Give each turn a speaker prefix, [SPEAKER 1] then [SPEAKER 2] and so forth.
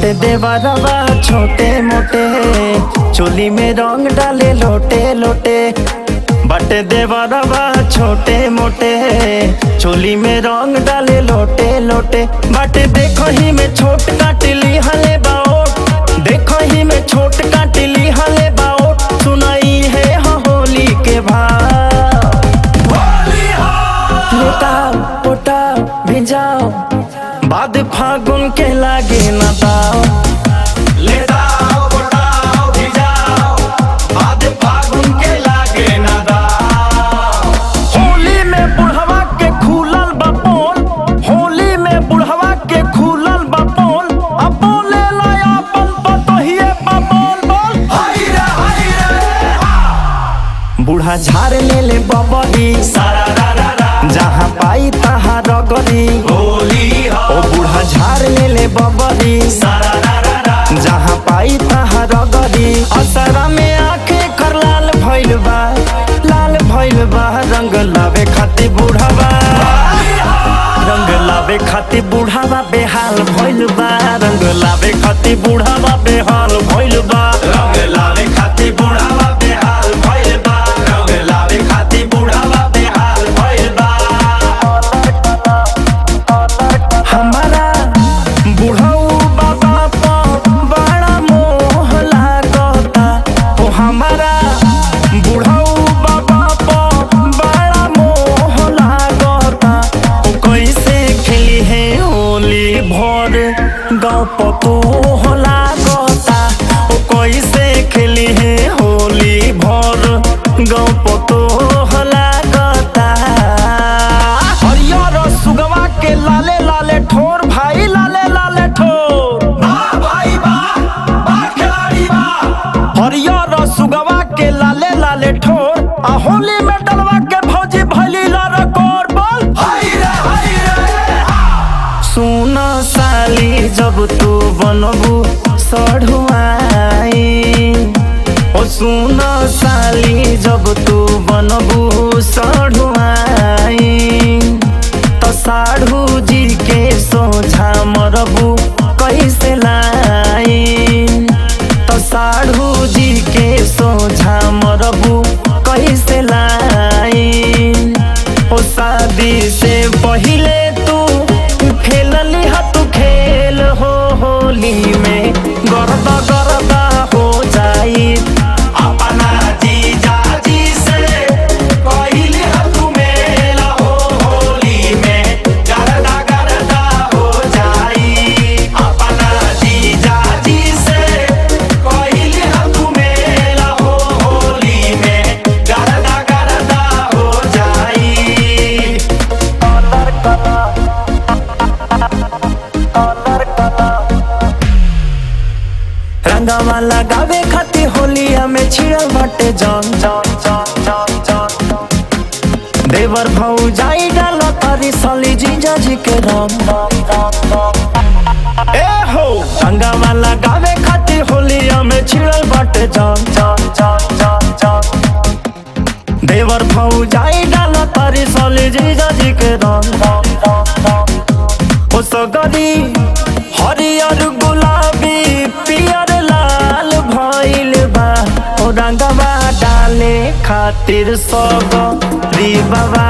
[SPEAKER 1] बाटे देवरवा छोटे मोटे, चोली में रंग डाले लोटे लोटे। बाटे देवरवा छोटे मोटे, चोली में रंग डाले लोटे लोटे। बाटे देखो ही में छोट काटली हले बाओट, देखो ही में छोट काटली हले बाओट। सुनाई है होली के भाव, लेटाओ पोटाओ भिजाओ, बाद फागुन के लागे न दाओ।
[SPEAKER 2] लेटाओ पोटाओ भिजाओ, बाद फागुन के लागे न दाओ।
[SPEAKER 1] होली में बुढ़वा के खुलल बा पोल, होली में बुढ़वा के खुलल बा पोल। अब बोले लाया अपन पतोहिए बा बोल बोल।
[SPEAKER 2] हाय रे हा।
[SPEAKER 1] बूढ़ा झाड़ ले ले बबरी,
[SPEAKER 2] सारा रा रा रा,
[SPEAKER 1] जहाँ पाई तहाँ रगरी।
[SPEAKER 2] होली हो।
[SPEAKER 1] ओ बूढ़ा झाड़ ले ले बबरी,
[SPEAKER 2] सारा रा रा रा,
[SPEAKER 1] जहाँ पाई तहाँ रगरी। असरा में आंखें कर लाल भइल बा, लाल भइल बा। रंग लावे खातिर बूढ़ावा, रंग लावे खातिर बूढ़ावा बेहाल भइल बा। रंग लावे खातिर बूढ़ावा बेहाल भइल बा।
[SPEAKER 2] रंग लावे खातिर बुढ़ावा बेहाल भइल बा, रंग लावे खातिर बुढ़ावा बेहाल भइल बा।
[SPEAKER 1] हमारा बुढ़ऊ बाबा पर बड़ा मोह लागता, ओ हमारा बुढ़ऊ बाबा पर बड़ा मोह लागता। ओ कैसे खेली है होली भर गाँव पतो लागता। ओ कैसे खेली है होली भर गाँव पतो लागता। हरियर सुगवा के लाले लाले ठोर, भाई लाले लाले ठोर।
[SPEAKER 2] वाह भाई वाह, वाह खिलाड़ी वाह।
[SPEAKER 1] हरियर सुगवा के लाले लाले ठोर, आ होली में डलवा के भौजी भैली लरकोर बोल।
[SPEAKER 2] हाय रे हा।
[SPEAKER 1] सुन साली जब तू बनबू सढ़ुआई, ओ सुन साली जब तू बनबू सढ़ुआई। तो साढ़ू जी के सोझा मरबू कैसे लाई, तो साढ़ू जी के सोझा मरबू कैसे लाई। ओ शादी से पहिले तू खेलली ह तू खेल हो, होली में गरदा गरदा हो जाई।
[SPEAKER 2] अपना जीजा जी से पहिले तू मेला हो, होली में गरदा गरदा हो जाई। अपना जीजा जी से पहिले तू मेला हो, होली में गरदा गरदा हो जाई।
[SPEAKER 1] रंगवा लगावे खातिर होलिया में छिड़ल बाटे जन जन जन जन जन। देवर भौजाई डाल तारी साली जीजा जी के रंग रंग रंग रंग। ए हो रंगवा लगावे खातिर होलिया में छिड़ल बाटे जन जन जन जन जन। देवर भौजाई डाल तारी साली जीजा जी के रंग रंग रंग रंग। ओ सगरी हरियर गुलाबी पियर लाल भइल बा। ओ रंगवा डाले खातिर सगरी बाबा